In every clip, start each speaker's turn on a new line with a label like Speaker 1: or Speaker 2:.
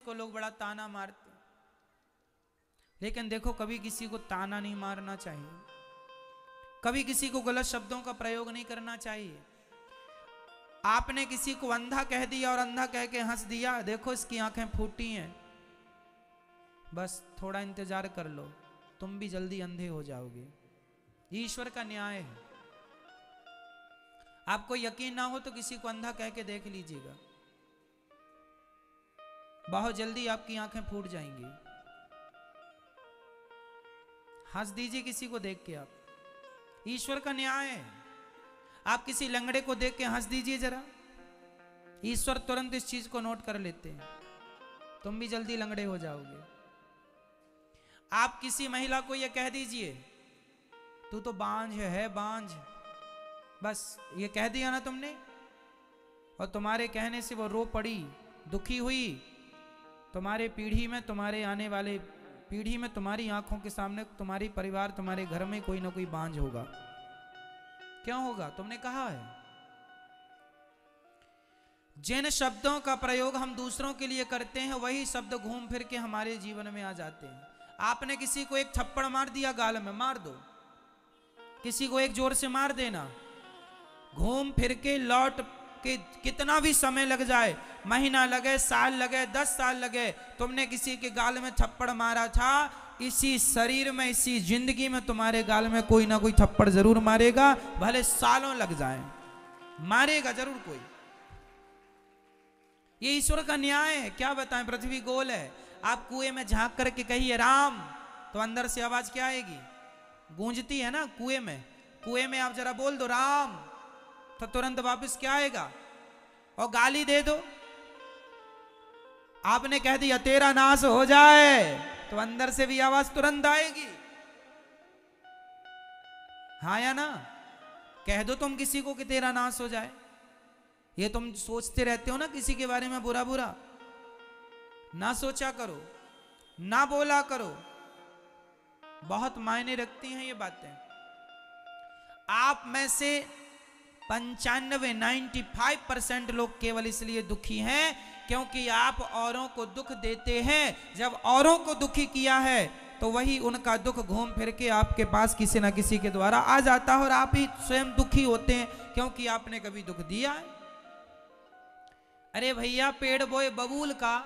Speaker 1: को लोग बड़ा ताना मारते, लेकिन देखो कभी किसी को ताना नहीं मारना चाहिए, कभी किसी को गलत शब्दों का प्रयोग नहीं करना चाहिए। आपने किसी को अंधा कह दिया और अंधा कह के हंस दिया, देखो इसकी आंखें फूटी हैं, बस थोड़ा इंतजार कर लो, तुम भी जल्दी अंधे हो जाओगे। ईश्वर का न्याय है। आपको यकीन ना हो तो किसी को अंधा कह के देख लीजिएगा, बहुत जल्दी आपकी आंखें फूट जाएंगी। हंस दीजिए किसी को देख के, आप, ईश्वर का न्याय है। आप किसी लंगड़े को देख के हंस दीजिए जरा, ईश्वर तुरंत इस चीज को नोट कर लेते हैं, तुम भी जल्दी लंगड़े हो जाओगे। आप किसी महिला को यह कह दीजिए तू तो बांझ है, बांझ, बस ये कह दिया ना तुमने, और तुम्हारे कहने से वो रो पड़ी, दुखी हुई, तुम्हारे पीढ़ी में, तुम्हारे आने वाले पीढ़ी में, तुम्हारी आंखों के सामने, तुम्हारी परिवार, तुम्हारे घर में कोई ना कोई बांझ होगा। क्यों होगा? तुमने कहा है। जिन शब्दों का प्रयोग हम दूसरों के लिए करते हैं वही शब्द घूम फिर के हमारे जीवन में आ जाते हैं। आपने किसी को एक थप्पड़ मार दिया गाल में, मार दो, किसी को एक जोर से मार देना, घूम फिर के लौट के कितना भी समय लग जाए, महीना लगे, साल लगे, 10 साल लगे, तुमने किसी के गाल में थप्पड़ मारा था, इसी शरीर में, इसी जिंदगी में तुम्हारे गाल में कोई ना कोई थप्पड़ जरूर मारेगा, भले सालों लग जाए, मारेगा जरूर कोई। ये ईश्वर का न्याय है। क्या बताएं, पृथ्वी गोल है। आप कुएं में झांक करके कहिए राम, तो अंदर से आवाज क्या आएगी? गूंजती है ना कुएं में। कुएं में आप जरा बोल दो राम, तो तुरंत वापस क्या आएगा? और गाली दे दो, आपने कह दिया तेरा नाश हो जाए, तो अंदर से भी आवाज तुरंत आएगी, हाँ या ना? कह दो तुम किसी को कि तेरा नाश हो जाए, ये तुम सोचते रहते हो ना किसी के बारे में बुरा बुरा, ना सोचा करो, ना बोला करो, बहुत मायने रखती हैं ये बातें। आप में से 95% लोग केवल इसलिए दुखी हैं क्योंकि आप औरों को दुख देते हैं। जब औरों को दुखी किया है तो वही उनका दुख घूम फिर के आपके पास किसी ना किसी के द्वारा आ जाता है, और आप ही स्वयं दुखी होते हैं क्योंकि आपने कभी दुख दिया है। अरे भैया, पेड़ बोए बबूल का,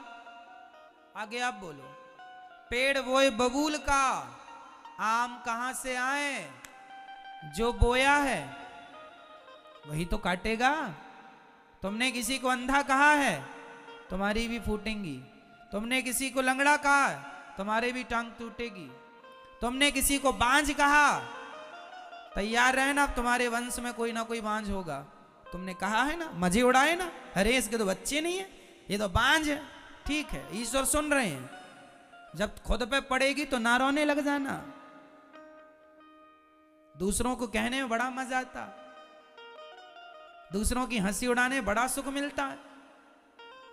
Speaker 1: आगे आप बोलो, पेड़ बोए बबूल का, आम कहां से आए? जो बोया है वही तो काटेगा। तुमने किसी को अंधा कहा है, तुम्हारी भी फूटेंगी। तुमने किसी को लंगड़ा कहा, तुम्हारे भी टांग टूटेगी। तुमने किसी को बांझ कहा, तैयार रहना, तुम्हारे वंश में कोई ना कोई बांझ होगा। तुमने कहा है ना, मजे उड़ाए ना, अरे इसके तो बच्चे नहीं है, ये तो बांझ है। ठीक है, ईश्वर सुन रहे हैं। जब खुद पे पड़ेगी तो ना रोने लग जाना। दूसरों को कहने में बड़ा मजा आता, दूसरों की हंसी उड़ाने बड़ा सुख मिलता है,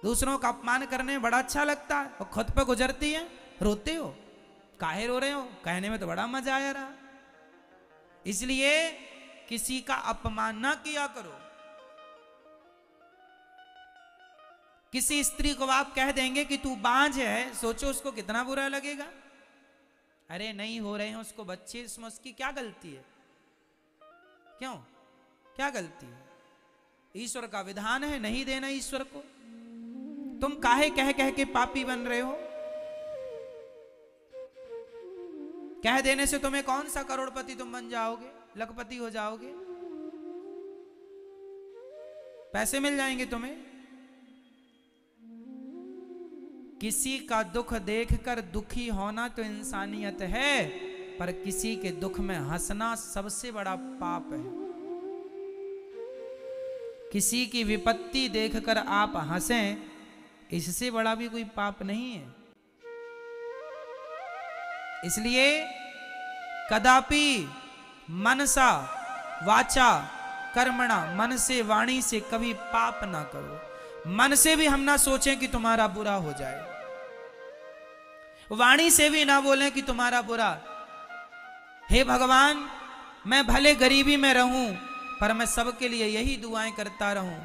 Speaker 1: दूसरों का अपमान करने में बड़ा अच्छा लगता है, और खुद पे गुजरती है रोते हो, काहे रो रहे हो? कहने में तो बड़ा मजा आया रहा। इसलिए किसी का अपमान ना किया करो। किसी स्त्री को आप कह देंगे कि तू बांझ है, सोचो उसको कितना बुरा लगेगा। अरे नहीं हो रहे हैं उसको बच्चे, इसमें उसकी क्या गलती है? क्यों, क्या गलती है? ईश्वर का विधान है नहीं देना ईश्वर को। तुम काहे कह कह के पापी बन रहे हो? कह देने से तुम्हें कौन सा करोड़पति तुम बन जाओगे, लखपति हो जाओगे, पैसे मिल जाएंगे तुम्हें। किसी का दुख देखकर दुखी होना तो इंसानियत है, पर किसी के दुख में हंसना सबसे बड़ा पाप है। किसी की विपत्ति देखकर आप हंसें, इससे बड़ा भी कोई पाप नहीं है। इसलिए कदापि मनसा वाचा कर्मणा, मन से वाणी से कभी पाप ना करो। मन से भी हम ना सोचें कि तुम्हारा बुरा हो जाए, वाणी से भी ना बोलें कि तुम्हारा बुरा। हे भगवान, मैं भले गरीबी में रहूं पर मैं सबके लिए यही दुआएं करता रहूं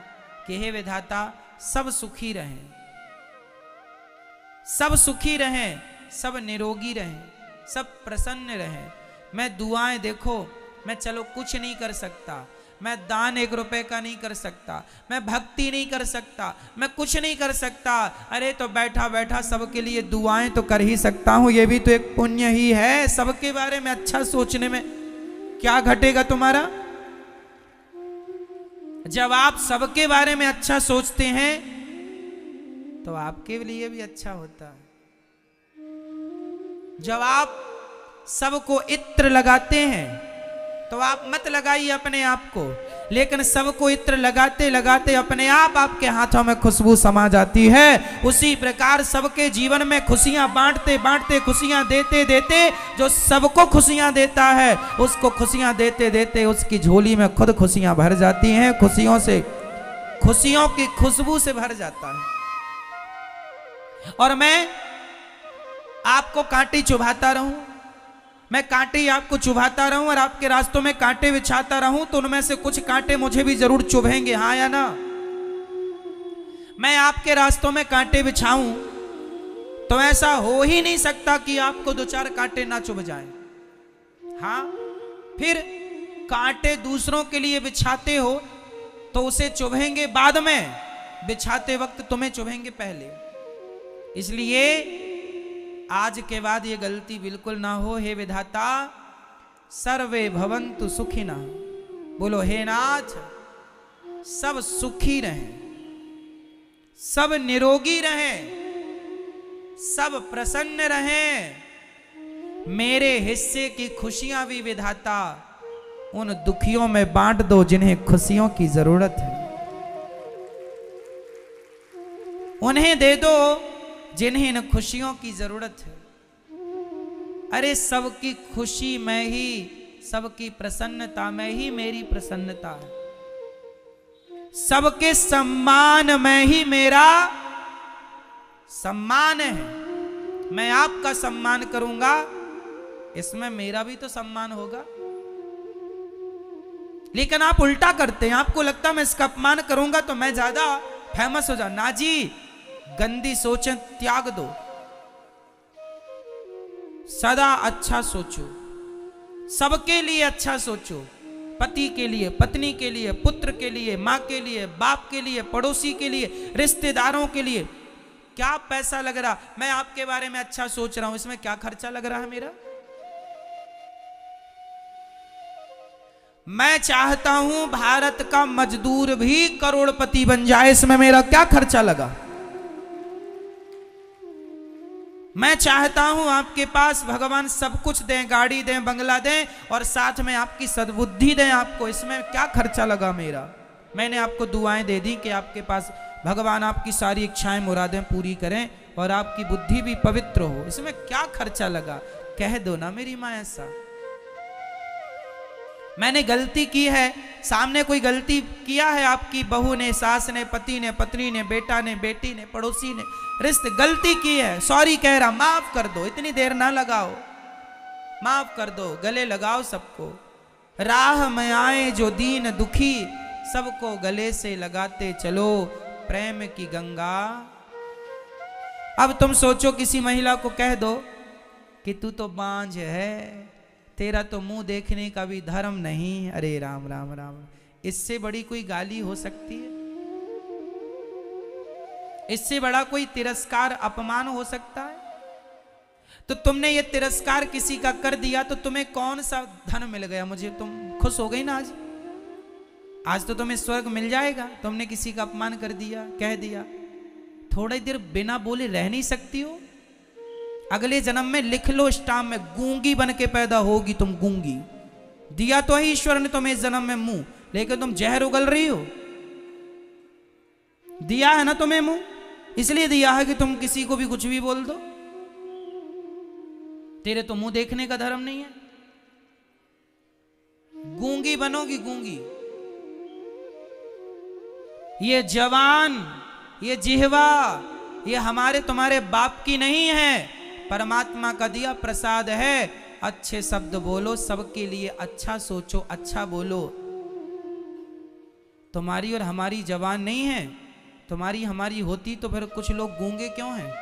Speaker 1: कि हे विधाता सब सुखी रहें। सब सुखी रहें, सब निरोगी रहें, सब प्रसन्न रहें। मैं दुआएं देखो, मैं चलो कुछ नहीं कर सकता, मैं दान 1 रुपए का नहीं कर सकता, मैं भक्ति नहीं कर सकता, मैं कुछ नहीं कर सकता, अरे तो बैठा बैठा सबके लिए दुआएं तो कर ही सकता हूं, ये भी तो एक पुण्य ही है। सबके बारे में अच्छा सोचने में क्या घटेगा तुम्हारा? जब आप सबके बारे में अच्छा सोचते हैं तो आपके लिए भी अच्छा होता है। जब आप सबको इत्र लगाते हैं तो आप मत लगाइए अपने आप को, लेकिन सबको इत्र लगाते लगाते अपने आप आपके हाथों में खुशबू समा जाती है। उसी प्रकार सबके जीवन में खुशियां बांटते बांटते, खुशियां देते देते, जो सबको खुशियां देता है उसको खुशियां देते देते उसकी झोली में खुद खुशियां भर जाती हैं। खुशियों से, खुशियों की खुशबू से भर जाता है। और मैं आपको कांटे चुभाता रहूं, मैं कांटे आपको चुभाता रहूं और आपके रास्तों में कांटे बिछाता रहूं, तो उनमें से कुछ कांटे मुझे भी जरूर चुभेंगे, हाँ या ना? मैं आपके रास्तों में कांटे बिछाऊं तो ऐसा हो ही नहीं सकता कि आपको 2-4 कांटे ना चुभ जाएं। हाँ, फिर कांटे दूसरों के लिए बिछाते हो तो उसे चुभेंगे बाद में, बिछाते वक्त तुम्हें चुभेंगे पहले। इसलिए आज के बाद ये गलती बिल्कुल ना हो। हे विधाता, सर्वे भवन्तु सुखिनः, बोलो हे नाथ, सब सुखी रहें, सब निरोगी रहें, सब प्रसन्न रहें। मेरे हिस्से की खुशियां भी विधाता उन दुखियों में बांट दो जिन्हें खुशियों की जरूरत है, उन्हें दे दो जिन्हें इन खुशियों की जरूरत है। अरे सबकी खुशी में ही, सबकी प्रसन्नता में ही मेरी प्रसन्नता है, सबके सम्मान में ही मेरा सम्मान है। मैं आपका सम्मान करूंगा, इसमें मेरा भी तो सम्मान होगा। लेकिन आप उल्टा करते हैं, आपको लगता है मैं इसका अपमान करूंगा तो मैं ज्यादा फेमस हो जाऊं। ना जी, गंदी सोचें त्याग दो, सदा अच्छा सोचो, सबके लिए अच्छा सोचो, पति के लिए, पत्नी के लिए, पुत्र के लिए, माँ के लिए, बाप के लिए, पड़ोसी के लिए, रिश्तेदारों के लिए। क्या पैसा लग रहा? मैं आपके बारे में अच्छा सोच रहा हूं, इसमें क्या खर्चा लग रहा है मेरा? मैं चाहता हूं भारत का मजदूर भी करोड़पति बन जाए, इसमें मेरा क्या खर्चा लगा? मैं चाहता हूं आपके पास भगवान सब कुछ दें, गाड़ी दें, बंगला दें और साथ में आपकी सद्बुद्धि दें आपको, इसमें क्या खर्चा लगा मेरा? मैंने आपको दुआएं दे दी कि आपके पास भगवान आपकी सारी इच्छाएं मुरादें पूरी करें और आपकी बुद्धि भी पवित्र हो, इसमें क्या खर्चा लगा? कह दो ना मेरी मां ऐसा। मैंने गलती की है, सामने कोई गलती किया है, आपकी बहू ने, सास ने, पति ने, पत्नी ने, बेटा ने, बेटी ने, पड़ोसी ने, रिश्ते, गलती की है, सॉरी कह रहा, माफ कर दो, इतनी देर ना लगाओ, माफ कर दो, गले लगाओ सबको। राह में आए जो दीन दुखी, सबको गले से लगाते चलो, प्रेम की गंगा। अब तुम सोचो किसी महिला को कह दो कि तू तो बांझ है, तेरा तो मुंह देखने का भी धर्म नहीं। अरे राम राम राम, इससे बड़ी कोई गाली हो सकती है? इससे बड़ा कोई तिरस्कार, अपमान हो सकता है? तो तुमने ये तिरस्कार किसी का कर दिया तो तुम्हें कौन सा धन मिल गया? मुझे तुम खुश हो गई ना आज? आज तो तुम्हें स्वर्ग मिल जाएगा। तुमने किसी का अपमान कर दिया, कह दिया, थोड़ी देर बिना बोले रह नहीं सकती हो? अगले जन्म में लिख लो स्टाम्प में, गूंगी बन के पैदा होगी तुम, गूंगी। दिया तो है ईश्वर ने तुम्हें इस जन्म में मुंह, लेकिन तुम जहर उगल रही हो। दिया है ना तुम्हें मुंह, इसलिए दिया है कि तुम किसी को भी कुछ भी बोल दो। तेरे तो मुंह देखने का धर्म नहीं है, गूंगी बनोगी, गूंगी। ये जवान, ये जिह्वा, ये हमारे तुम्हारे बाप की नहीं है, परमात्मा का दिया प्रसाद है। अच्छे शब्द बोलो, सबके लिए अच्छा सोचो, अच्छा बोलो। तुम्हारी और हमारी जबान नहीं है, तुम्हारी हमारी होती तो फिर कुछ लोग गूंगे क्यों हैं?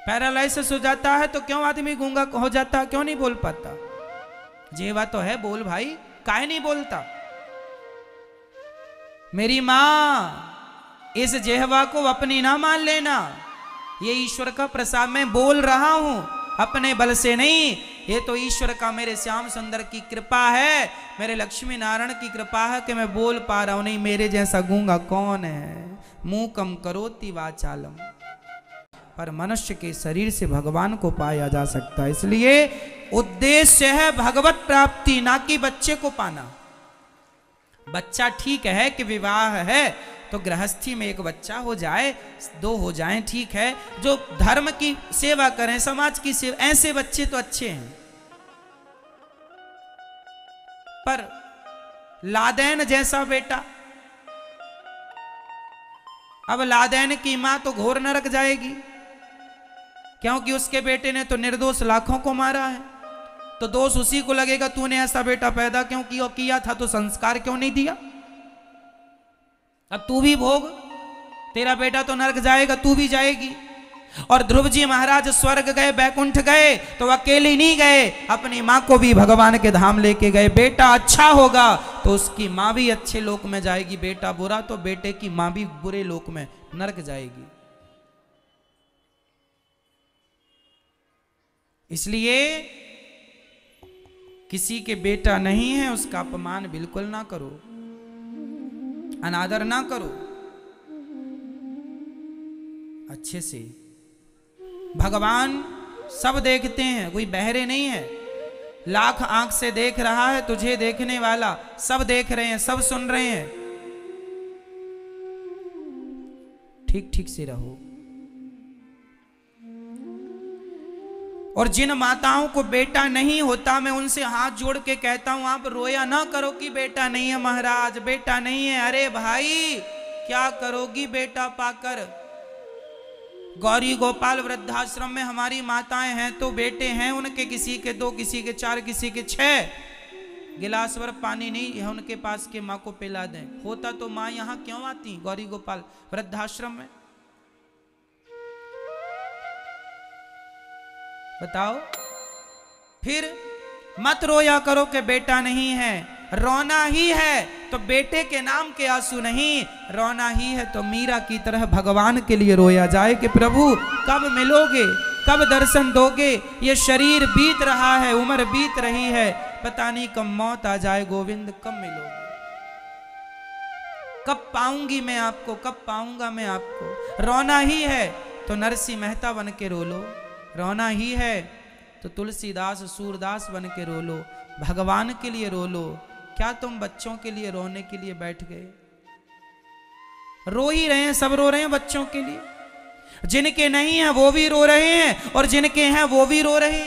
Speaker 1: पैरालाइसिस हो जाता है तो क्यों आदमी गूंगा हो जाता है, क्यों नहीं बोल पाता? जेवा तो है, बोल भाई, काहे नहीं बोलता? मेरी मां, इस जेहवा को अपनी ना मान लेना, ये ईश्वर का प्रसाद। मैं बोल रहा हूं अपने बल से नहीं, ये तो ईश्वर का, मेरे श्याम सुंदर की कृपा है, मेरे लक्ष्मी नारायण की कृपा है कि मैं बोल पा रहा हूं। नहीं, मेरे जैसा गूंगा कौन है? मुंह कम करोति वाचालम। पर मनुष्य के शरीर से भगवान को पाया जा सकता है, इसलिए उद्देश्य है भगवत प्राप्ति, ना कि बच्चे को पाना। बच्चा ठीक है कि विवाह है तो गृहस्थी में एक बच्चा हो जाए, 2 हो जाएं, ठीक है, जो धर्म की सेवा करें, समाज की सेवा, ऐसे बच्चे तो अच्छे हैं। पर लादेन जैसा बेटा, अब लादेन की मां तो घोर नरक जाएगी, क्योंकि उसके बेटे ने तो निर्दोष लाखों को मारा है, तो दोष उसी को लगेगा, तूने ऐसा बेटा पैदा क्यों किया था, तो संस्कार क्यों नहीं दिया? अब तू भी भोग, तेरा बेटा तो नरक जाएगा, तू भी जाएगी। और ध्रुव जी महाराज स्वर्ग गए, बैकुंठ गए, तो अकेले नहीं गए, अपनी मां को भी भगवान के धाम लेके गए। बेटा अच्छा होगा तो उसकी मां भी अच्छे लोक में जाएगी, बेटा बुरा तो बेटे की मां भी बुरे लोक में नरक जाएगी। इसलिए किसी के बेटा नहीं है उसका अपमान बिल्कुल ना करो, अनादर ना करो, अच्छे से। भगवान सब देखते हैं, कोई बहरे नहीं है, लाख आंख से देख रहा है तुझे देखने वाला, सब देख रहे हैं, सब सुन रहे हैं। ठीक ठीक से रहो। और जिन माताओं को बेटा नहीं होता, मैं उनसे हाथ जोड़ के कहता हूं, आप रोया ना करो कि बेटा नहीं है महाराज, बेटा नहीं है। अरे भाई, क्या करोगी बेटा पाकर? गौरी गोपाल वृद्धाश्रम में हमारी माताएं हैं तो बेटे हैं उनके, किसी के 2, किसी के 4, किसी के 6 गिलास भर पानी नहीं है उनके पास के माँ को पिला दें। होता तो माँ यहाँ क्यों आती गौरी गोपाल वृद्धाश्रम में? बताओ। फिर मत रोया करो कि बेटा नहीं है, रोना ही है तो बेटे के नाम के आंसू नहीं, रोना ही है तो मीरा की तरह भगवान के लिए रोया जाए कि प्रभु कब मिलोगे, कब दर्शन दोगे? ये शरीर बीत रहा है, उम्र बीत रही है, पता नहीं कब मौत आ जाए गोविंद, कब मिलोगे, कब पाऊंगी मैं आपको, कब पाऊंगा मैं आपको? रोना ही है तो नरसिंह मेहता बन के रो लो, रोना ही है तो तुलसीदास सूरदास बन के रो लो, भगवान के लिए रो लो। क्या तुम बच्चों के लिए रोने के लिए बैठ गए? रो ही रहे हैं, सब रो रहे हैं बच्चों के लिए। जिनके नहीं है वो भी रो रहे हैं और जिनके हैं वो भी रो रहे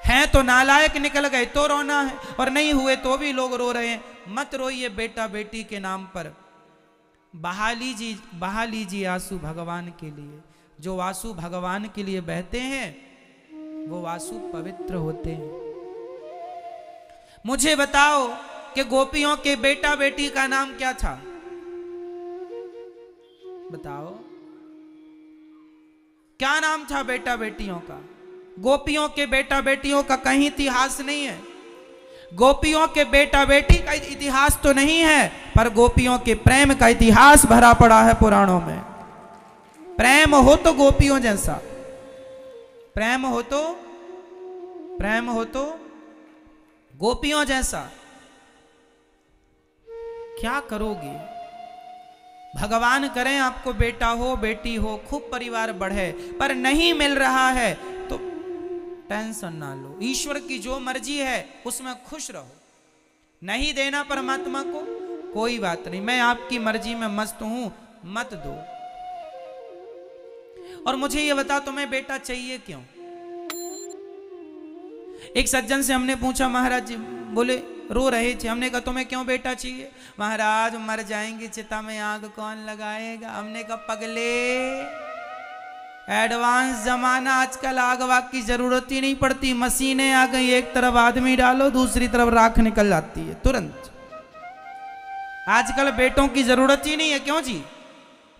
Speaker 1: हैं तो नालायक निकल गए तो रोना है, और नहीं हुए तो भी लोग रो रहे हैं। मत रोइए बेटा बेटी के नाम पर, बहा लीजिए आंसू भगवान के लिए। जो आंसू भगवान के लिए बहते हैं वो आंसू पवित्र होते हैं। मुझे बताओ कि गोपियों के बेटा बेटी का नाम क्या था? बताओ क्या नाम था बेटा बेटियों का? गोपियों के बेटा बेटियों का कहीं इतिहास नहीं है। गोपियों के बेटा बेटी का इतिहास तो नहीं है, पर गोपियों के प्रेम का इतिहास भरा पड़ा है पुराणों में। प्रेम हो तो गोपियों जैसा, प्रेम हो तो गोपियों जैसा। क्या करोगे? भगवान करें आपको बेटा हो बेटी हो, खूब परिवार बढ़े, पर नहीं मिल रहा है तो टेंशन ना लो। ईश्वर की जो मर्जी है उसमें खुश रहो। नहीं देना परमात्मा को, कोई बात नहीं, मैं आपकी मर्जी में मस्त हूं, मत दो। और मुझे ये बता तुम्हें बेटा चाहिए क्यों? एक सज्जन से हमने पूछा, महाराज जी बोले रो रहे थे, हमने कहा तुम्हें क्यों बेटा चाहिए? महाराज मर जाएंगे, चिता में आग कौन लगाएगा? हमने कहा पगले, एडवांस जमाना, आजकल आग वाग की जरूरत ही नहीं पड़ती, मशीनें आ गई, एक तरफ आदमी डालो दूसरी तरफ राख निकल जाती है तुरंत। आजकल बेटों की जरूरत ही नहीं है, क्यों जी?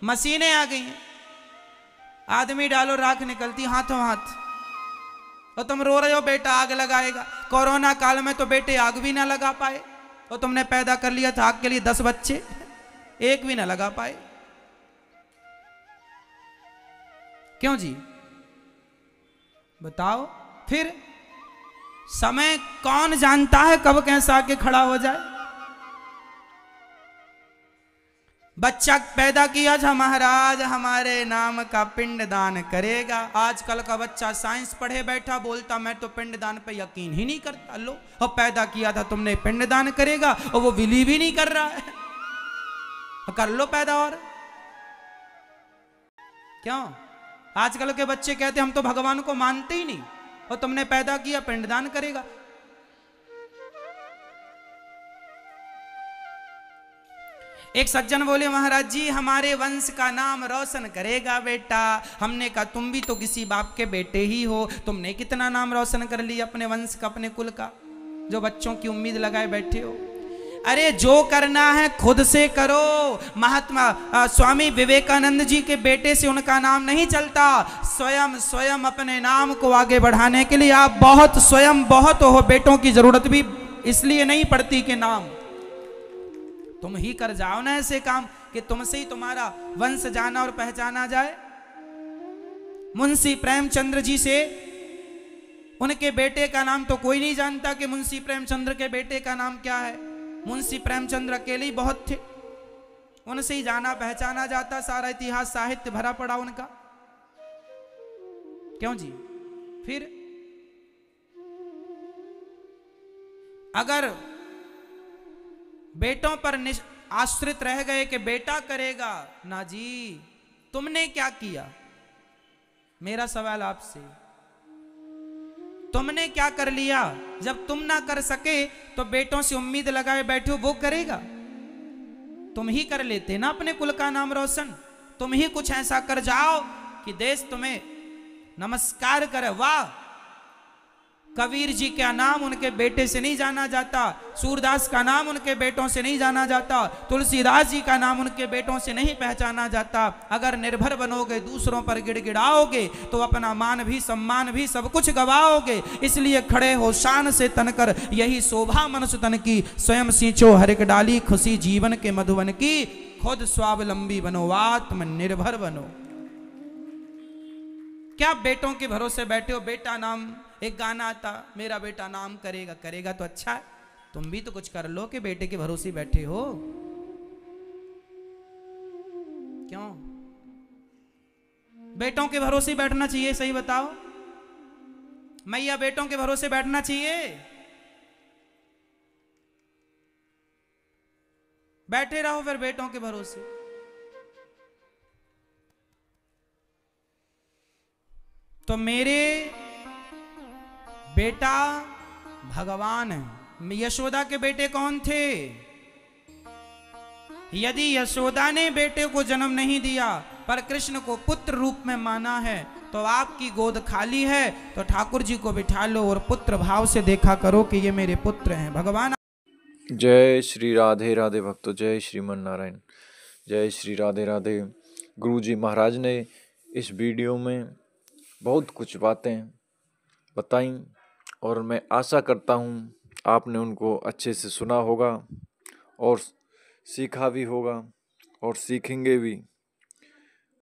Speaker 1: मशीनें आ गई हैं। आदमी डालो राख निकलती हाथों हाथ। और तुम रो रहे हो बेटा आग लगाएगा। कोरोना काल में तो बेटे आग भी ना लगा पाए, और तुमने पैदा कर लिया था आग के लिए 10 बच्चे, एक भी ना लगा पाए। क्यों जी बताओ। फिर समय कौन जानता है कब कैसा आके खड़ा हो जाए। बच्चा पैदा किया था महाराज हमारे नाम का पिंडदान करेगा। आजकल का बच्चा साइंस पढ़े बैठा बोलता मैं तो पिंडदान पे यकीन ही नहीं करता। लो और पैदा किया था तुमने पिंडदान करेगा, और वो बिलीव ही नहीं कर रहा है। कर लो पैदा। और क्यों आजकल के बच्चे कहते हम तो भगवान को मानते ही नहीं, और तुमने पैदा किया पिंडदान करेगा। एक सज्जन बोले महाराज जी हमारे वंश का नाम रोशन करेगा बेटा। हमने कहा तुम भी तो किसी बाप के बेटे ही हो, तुमने कितना नाम रोशन कर लिया अपने वंश का अपने कुल का, जो बच्चों की उम्मीद लगाए बैठे हो। अरे जो करना है खुद से करो। महात्मा स्वामी विवेकानंद जी के बेटे से उनका नाम नहीं चलता। स्वयं अपने नाम को आगे बढ़ाने के लिए आप स्वयं बहुत हो। बेटों की जरूरत भी इसलिए नहीं पड़ती कि नाम तुम ही कर जाओ ना ऐसे काम कि तुमसे ही तुम्हारा वंश जाना और पहचाना जाए। मुंशी प्रेमचंद्र जी से उनके बेटे का नाम तो कोई नहीं जानता कि मुंशी प्रेमचंद्र के बेटे का नाम क्या है। मुंशी प्रेमचंद्र अकेले ही बहुत थे, उनसे ही जाना पहचाना जाता। सारा इतिहास साहित्य भरा पड़ा उनका। क्यों जी। फिर अगर बेटों पर आश्रित रह गए कि बेटा करेगा, ना जी तुमने क्या किया। मेरा सवाल आपसे, तुमने क्या कर लिया। जब तुम ना कर सके तो बेटों से उम्मीद लगाए बैठे हो वो करेगा। तुम ही कर लेते ना अपने कुल का नाम रोशन। तुम ही कुछ ऐसा कर जाओ कि देश तुम्हें नमस्कार करे। वाह कबीर जी का नाम उनके बेटे से नहीं जाना जाता, सूरदास का नाम उनके बेटों से नहीं जाना जाता, तुलसीदास जी का नाम उनके बेटों से नहीं पहचाना जाता। अगर निर्भर बनोगे दूसरों पर गिड़गिड़ाओगे तो अपना मान भी सम्मान भी सब कुछ गवाओगे। इसलिए खड़े हो शान से तनकर, यही शोभा मनुष्य तन की। स्वयं सींचो हर एक डाली खुशी जीवन के मधुबन की। खुद स्वावलंबी बनो आत्मनिर्भर बनो। क्या बेटों के भरोसे बैठे हो। बेटा नाम एक गाना आता मेरा बेटा नाम करेगा। करेगा तो अच्छा है, तुम भी तो कुछ कर लो कि बेटे के भरोसे बैठे हो। क्यों बेटों के भरोसे बैठना चाहिए सही बताओ। मैया बेटों के भरोसे बैठना चाहिए। बैठे रहो फिर बेटों के भरोसे। तो मेरे बेटा भगवान है। यशोदा के बेटे कौन थे। यदि यशोदा ने बेटे को जन्म नहीं दिया पर कृष्ण को पुत्र रूप में माना है तो आपकी गोद खाली है तो ठाकुर जी को बिठा लो और पुत्र भाव से देखा करो कि ये मेरे पुत्र हैं। भगवान
Speaker 2: जय श्री राधे राधे भक्तों, जय श्रीमन नारायण, जय श्री राधे राधे। गुरुजी महाराज ने इस वीडियो में बहुत कुछ बातें बताई और मैं आशा करता हूँ आपने उनको अच्छे से सुना होगा और सीखा भी होगा और सीखेंगे भी।